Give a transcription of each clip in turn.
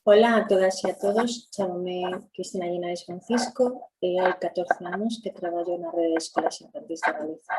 Ola a todas e a todos, chamome Cristina Linares Francisco e hai 14 anos que traballo na rede de escolas infantís de Galicia.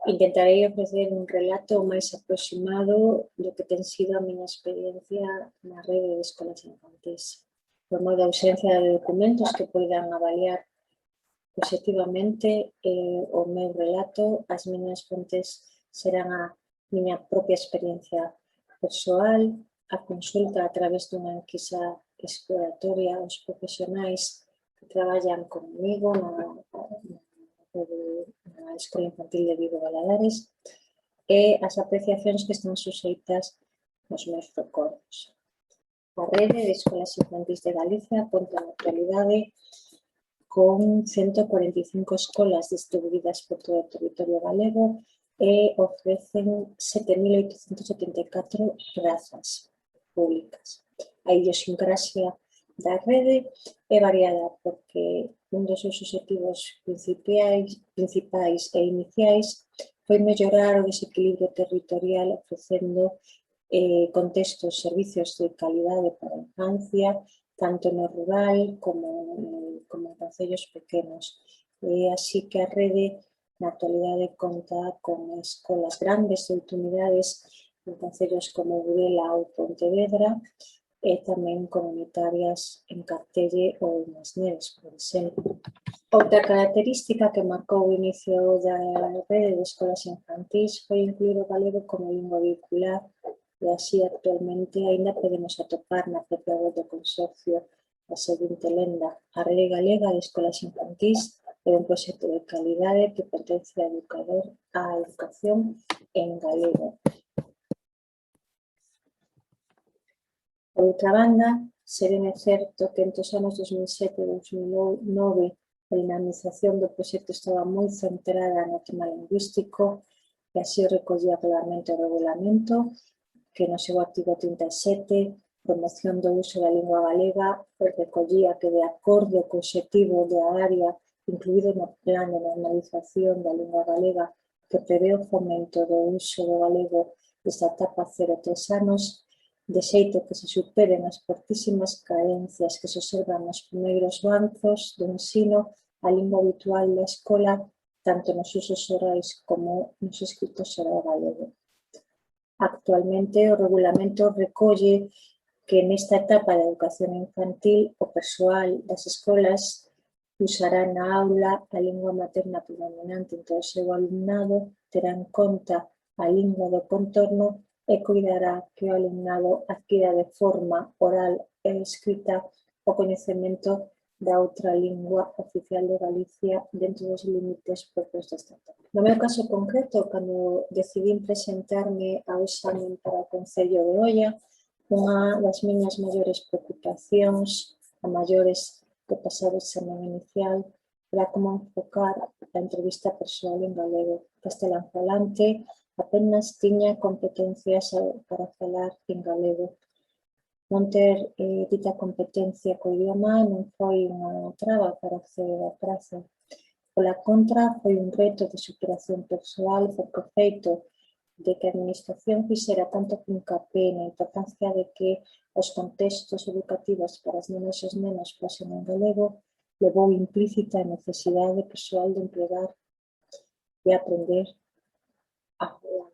Intentarei ofrecer un relato máis aproximado do que ten sido a miña experiencia na rede de escolas infantís. Por modo de ausencia de documentos que poidan avaliar positivamente o meu relato, as miñas fontes serán a miña propia experiencia persoal, a consulta a través dunha enquisa exploratoria aos profesionais que traballan comigo na Escola Infantil de Vigo Valadares e as apreciacións que están suxeitas nos meus recordos. A rede de escolas infantís de Galicia conta na actualidade con 145 escolas distribuídas por todo o territorio galego e ofrecen 7.874 prazas públicas. A idiosincrasia da rede é variada porque un dos seus obxectivos principais e iniciais foi mellorar o desequilibrio territorial ofrecendo contextos, servicios de calidade para a infancia, tanto no rural como en concellos pequenos. E así que a rede na actualidade conta con escolas grandes de 8 unidades en concellos como Burela ou Pontevedra e tamén comunitarias en Cartelle ou en As Neves, por exemplo. Outra característica que marcou o inicio da rede de escolas infantís foi incluir o galego como lingua vehicular e así actualmente aínda podemos atopar na propia web do consorcio a seguinte lenda: a Rede Galega de Escolas Infantís é un proxecto de calidade que potencia a educación en galego. Por outra banda, se ben é certo que entre os anos 2007 e 2009 a dinamización do proxecto estaba moi centrada no tema lingüístico e así o recollía claramente o regulamento, que no seu artigo 37, promoción do uso da lingua galega, recollía que de acordo co obxectivo da área incluído no plan de normalización da lingua galega que prevé o fomento do uso do galego desta etapa 0-3 anos, de xeito que se superen as fortísimas carencias que se observan nos primeiros bancos do ensino, a lingua habitual da escola, tanto nos usos orais como nos escritos será o galego. Actualmente, o regulamento recolle que nesta etapa de educación infantil o persoal das escolas usará na aula a lingua materna predominante entre o seu alumnado, terá en conta a lingua do contorno e cuidará que o alumnado adquira de forma oral e escrita o coñecemento da outra lingua oficial de Galicia dentro dos límites propios desta etapa. No meu caso concreto, cando decidín presentarme ao examen para o Concello de Oia, unha das miñas maiores preocupacións, a maiores do pasado examen inicial, era como enfocar a entrevista persoal en galego. Castelán falante apenas tiña competencias para falar en galego. Non ter dita competencia co idioma non foi unha traba para acceder á praza. Pola contra, foi un reto de superación persoal porque o feito de que a administración fixera tanto fincapé na importancia de que os contextos educativos para as nenas e os nenos fosen en galego levou implícita a necesidade persoal de empregar e aprender a falar.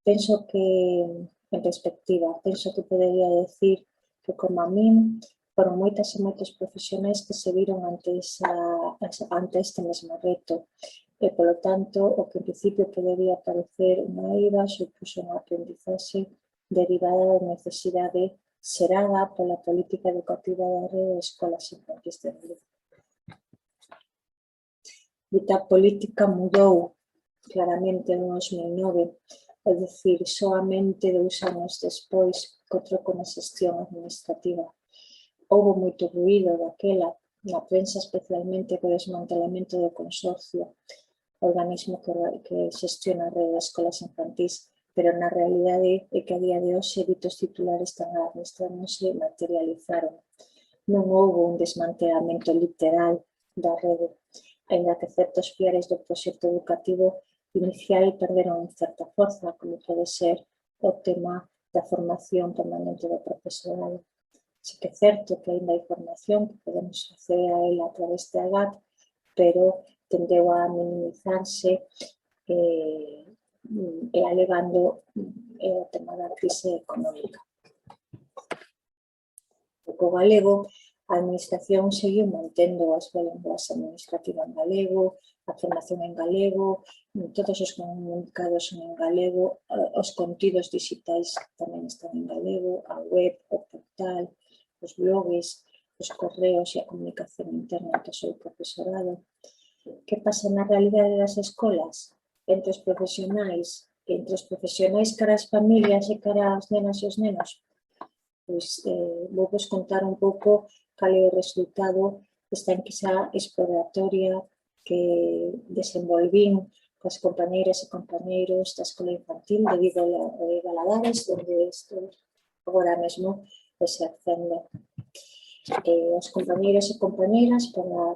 Penso que, en perspectiva, penso que podería decir que, como a min, foron moitas e moitos profesionais que se viron ante este mesmo reto e, polo tanto, o que en principio podería parecer unha eiva supuxo unha aprendizaxe derivada da necesidade xerada pola política educativa da rede de escolas infantís de Galicia. Dita política mudou claramente no 2009, é dicir, soamente 2 anos despois co troco na xestión administrativa. Houbo moito ruído daquela, na prensa especialmente co desmantelamento do consorcio, organismo que xestiona a rede de escolas infantís, pero na realidade é que a día de hoxe ditos titulares tan administrados non se materializaron. Non houbo un desmantelamento literal da rede, aínda que certos piares do proxecto educativo inicial perderon certa forza, como pode ser o tema da formación permanente do profesorado. Sí que é certo que aínda hai información que podemos acceder a ela a través da GAT, pero tendeu a minimizarse e alegando o tema da crise económica. O galego, a administración seguiu mantendo a súa linguaxe administrativa en galego, a formación en galego, todos os comunicados son en galego, os contidos digitais tamén están en galego, a web, o portal, os blogs, os correos e a comunicación interna do seu profesorado. Que pasa na realidade das escolas? Entre os profesionais cara ás familias e cara ás nenas e os nenos? Pois vou vos contar un pouco cal é o resultado desta enquisa exploratoria que desenvolvín coas compañeiras e compañeiros da Escola Infantil de Valadares, onde estou agora mesmo exercendo. Os compañeiros e compañeiras para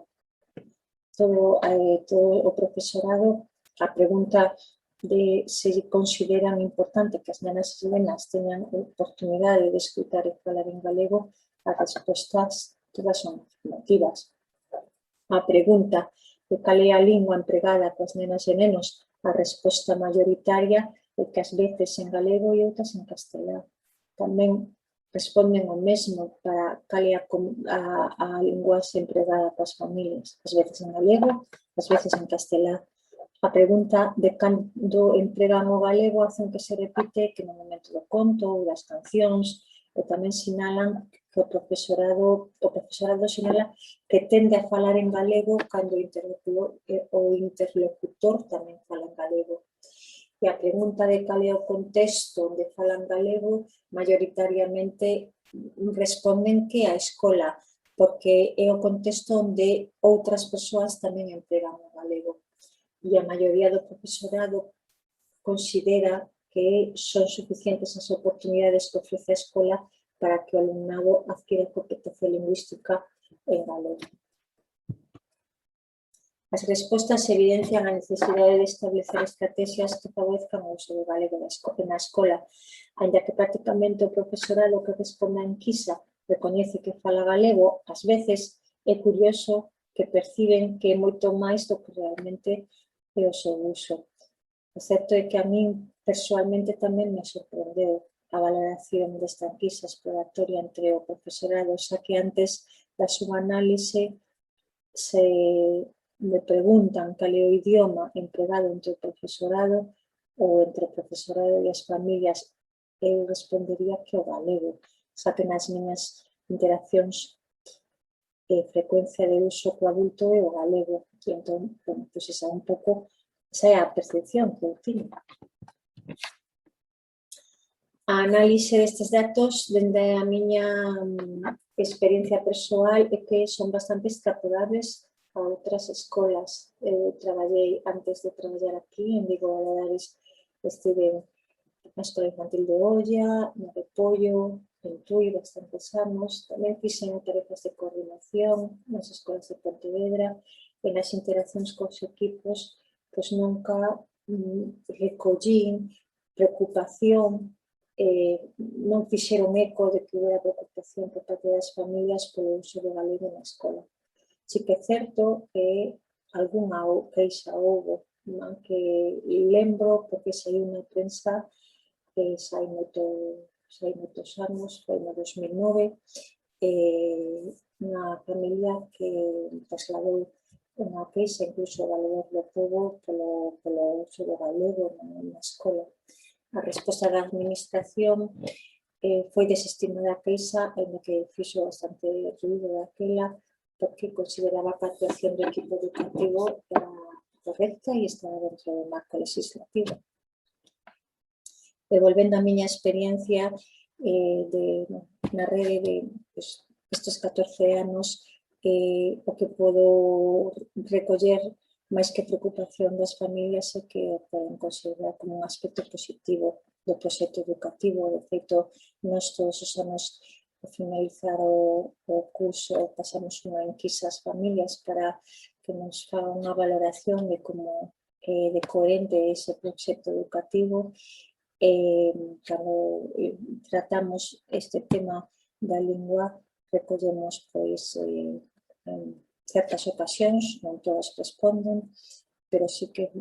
todo o profesorado, a pregunta de se consideran importante que as nenas e nenas teñan oportunidade de escutar e falar en galego, as respostas todas son afirmativas. A pregunta de cal é a lingua empregada coas nenas e nenos, a resposta mayoritaria é que ás veces en galego e outras en castelán. Tamén responden o mesmo para cal é a linguaxe empregada coas familias, ás veces en galego, ás veces en castelán. A pregunta de cando empregan o galego hacen que se repite que no momento do conto ou das cancións, e tamén sinalan que o profesorado sinala que tende a falar en galego cando o interlocutor tamén fala en galego. E a pregunta de cal é o contexto onde falan galego, maioritariamente responden que a escola, porque é o contexto onde outras persoas tamén empregan o galego. E a maioría do profesorado considera que son suficientes as oportunidades que ofrece a escola para que o alumnado adquira competencia lingüística en galego. As respostas evidencian a necesidade de establecer estrategias que favorezcan o uso do galego na escola, aínda que prácticamente o profesorado que responde á enquisa recoñece que fala galego, ás veces é curioso que perciben que é moito máis do que realmente é o seu uso. O certo é que a min persoalmente tamén me sorprendeu a valoración desta enquisa exploratoria entre o profesorado, xa que antes da súa análise se me preguntan cal é o idioma empregado entre o profesorado ou entre o profesorado e as familias, eu respondería que o galego, xa que nas miñas interaccións frecuencia de uso co adulto é o galego. E entón, pois esa é un pouco, esa é a percepción que eu tiño. A análise destes datos, dende a miña experiencia persoal, é que son bastante extrapolables a outras escolas. Eu traballei, antes de traballar aquí, en Vigo Valadares, estive na Escola Infantil de Olla, na de Pollo, en Tui, bastantes anos. Tamén fixen tarefas de coordinación nas escolas de Pontevedra e nas interaccións cos equipos, pois nunca recollín preocupación, non fixeron eco de que hubiera preocupación por parte das familias polo uso do galego na escola. Si que é certo que algunha queixa houbo, que lembro porque saiu na prensa que sai moitos anos, foi no 2009, unha familia que trasladou unha queixa incluso ao Valedor do Pobo polo uso do galego na escola. A resposta da administración foi desestimada a queixa, ainda que fixo bastante ruído daquela, porque consideraba que a actuación do equipo educativo era correcta e estaba dentro do marco legislativo. E volvendo a miña experiencia na rede de estes 14 anos, o que podo recoller máis que preocupación das familias é que poden considerar como un aspecto positivo do proxecto educativo. De feito, nós todos os anos, ao finalizar o curso, pasamos unha enquisa ás familias para que nos faga unha valoración de como de coherente ese proxecto educativo. Cando tratamos este tema da lingua recollemos pois en certas ocasións, non todas responden, pero sí que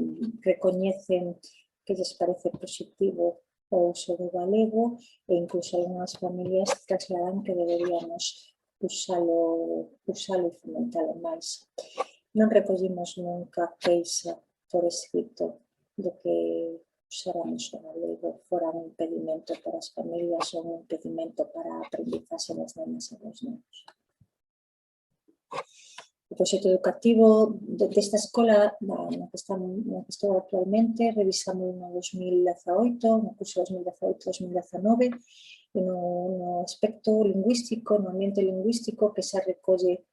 recoñecen que lles parece positivo o uso do galego e incluso algunhas familias trasladan que deberíamos usalo e fomentalo máis. Non recollimos nunca queixa por escrito de que usáramos o galego fora un impedimento para as familias ou un impedimento para a aprendizaxe das nenas e dos nenos. O proxecto educativo desta escola na que estou actualmente revisamos no 2018, no curso 2018-2019, e no aspecto lingüístico, no ambiente lingüístico que se recolle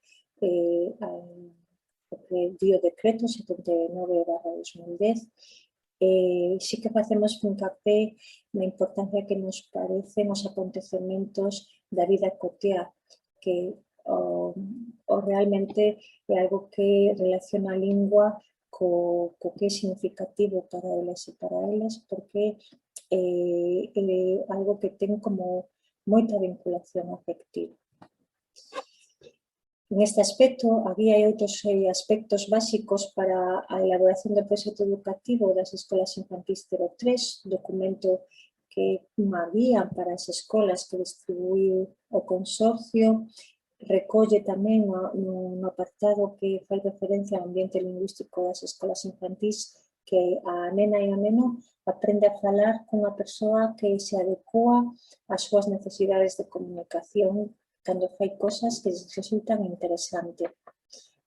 o que di o decreto 79/2010, sí que facemos fincapé na importancia que nos parecen os acontecementos da vida cotiá, que realmente é algo que relaciona a lingua co que é significativo para elas e para elas, porque é algo que ten como moita vinculación afectiva. Neste aspecto, había outros aspectos básicos para a elaboración do proxecto educativo das escolas infantís 03, documento que había para as escolas que distribuiu o consorcio, recolle tamén no apartado que fai referencia ao ambiente lingüístico das escolas infantís que a nena e o neno aprende a falar cunha persoa que se adecua ás súas necesidades de comunicación cando fai cosas que resultan interesantes.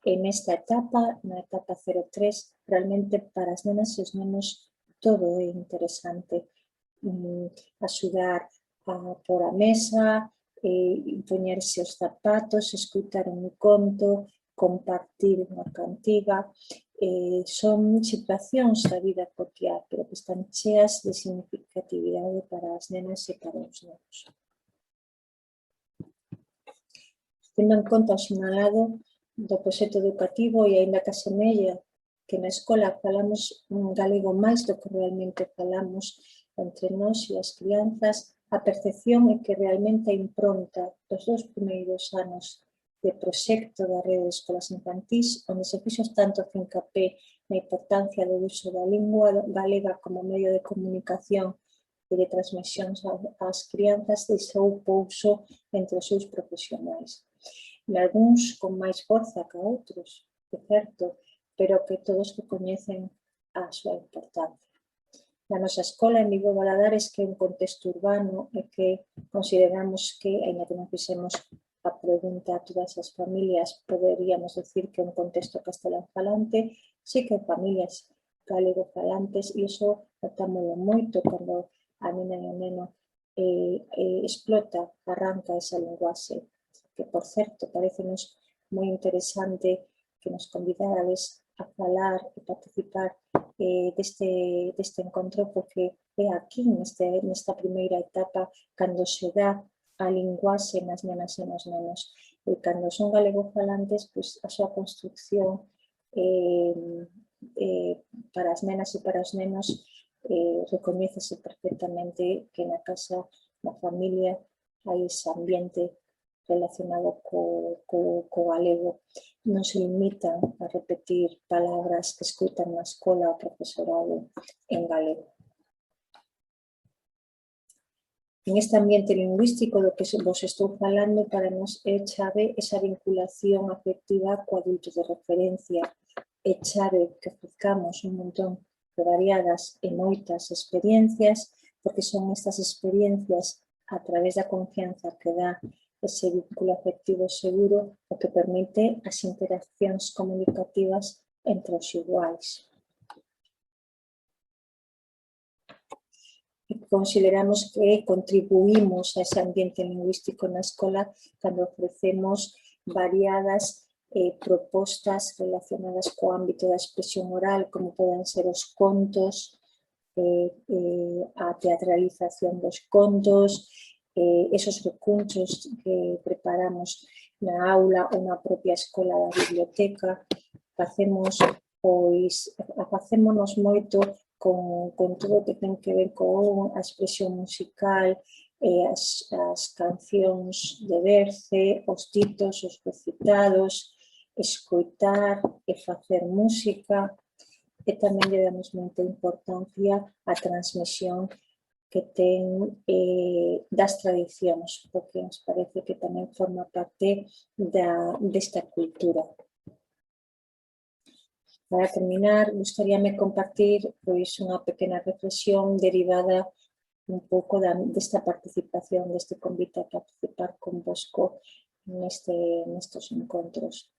E nesta etapa, na etapa 03, realmente para as nenas e os nenos todo é interesante. Axudar a pôr a mesa, poñerse os zapatos, escutar un conto, compartir unha cantiga. Son situacións da vida cotiá, pero que están cheas de significatividade para as nenas e para os nenos. Tendo en conta o sinalado do proxecto educativo e aínda que asemella que na escola falamos un galego máis do que realmente falamos entre nós e as crianzas, a percepción é que realmente a impronta dos 2 primeiros anos de proxecto da rede de escolas infantís, onde se fixo tanto fincapé na importancia do uso da lingua galega como medio de comunicación e de transmisión ás crianzas, deixou pouso entre os seus profesionais. Nalgúns con máis forza que outros, é certo, pero que todos que coñecen a súa importancia. Na nosa escola en Vigo Valadares, que é un contexto urbano e que consideramos que, aínda que non fixemos a pregunta a todas as familias, poderíamos decir que é un contexto castelán falante, sí que hai familias galego falantes e iso notámoslo moito cando a nena e o neno explota, arranca esa linguaxe, que, por certo, parecenos moi interesante que nos convidades a falar e participar deste encontro, porque é aquí, nesta primeira etapa, cando se dá a linguaxe nas nenas e nos nenos. E cando son galegofalantes, pois a súa construcción para as nenas e para os nenos recoñécese perfectamente que na casa, na familia, hai ese ambiente relacionado co galego. Non se limitan a repetir palabras que escutan na escola o profesorado en galego. En este ambiente lingüístico do que vos estou falando, para nós é chave esa vinculación afectiva co adulto de referencia, é chave que ofrezcamos un montón de variadas e moitas experiencias, porque son estas experiencias a través da confianza que dá ese vínculo afectivo seguro o que permite as interaccións comunicativas entre os iguais. E consideramos que contribuímos a ese ambiente lingüístico na escola cando ofrecemos variadas propostas relacionadas co ámbito da expresión oral, como poden ser os contos, a teatralización dos contos, esos recunchos que preparamos na aula ou na propia escola da biblioteca. Facémonos moito con todo o que ten que ver con a expresión musical, as cancións de berce, os ditos, os recitados, escoitar e facer música, e tamén lle damos moita importancia á transmisión que ten das tradicións, porque nos parece que tamén forma parte desta cultura. Para terminar, gustaríame compartir pois, unha pequena reflexión derivada un pouco desta participación, deste convite a participar convosco nestes encontros.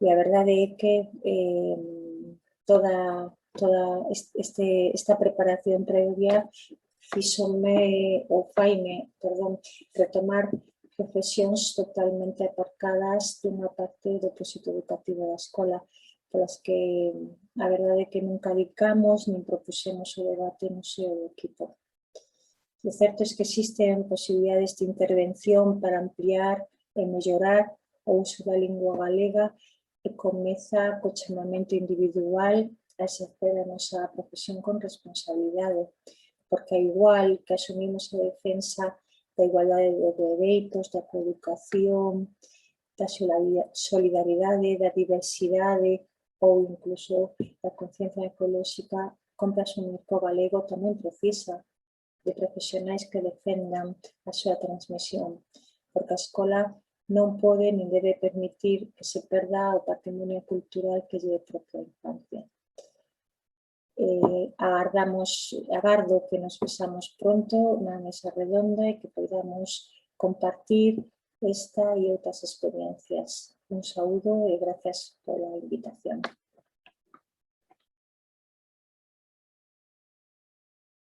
E a verdade é que toda esta preparación previa faime retomar reflexións totalmente aparcadas dunha parte do proxecto educativo da escola, polas que a verdade é que nunca dedicamos nin propuxemos o debate no seu equipo. O certo é que existen posibilidades de intervención para ampliar e mellorar o uso da lingua galega e comeza co chamamento individual a exercer a nosa profesión con responsabilidade, porque igual que asumimos a defensa da igualdade de dereitos, da coeducación, da solidaridade, da diversidade ou incluso da conciencia ecolóxica, compre asumir que o galego tamén precisa de profesionais que defendan a súa transmisión, porque a escola non pode nin debe permitir que se perda o patrimonio cultural que lle propia a infancia. Agardo que nos vexamos pronto na mesa redonda e que podamos compartir esta e outras experiencias. Un saúdo e gracias pola invitación.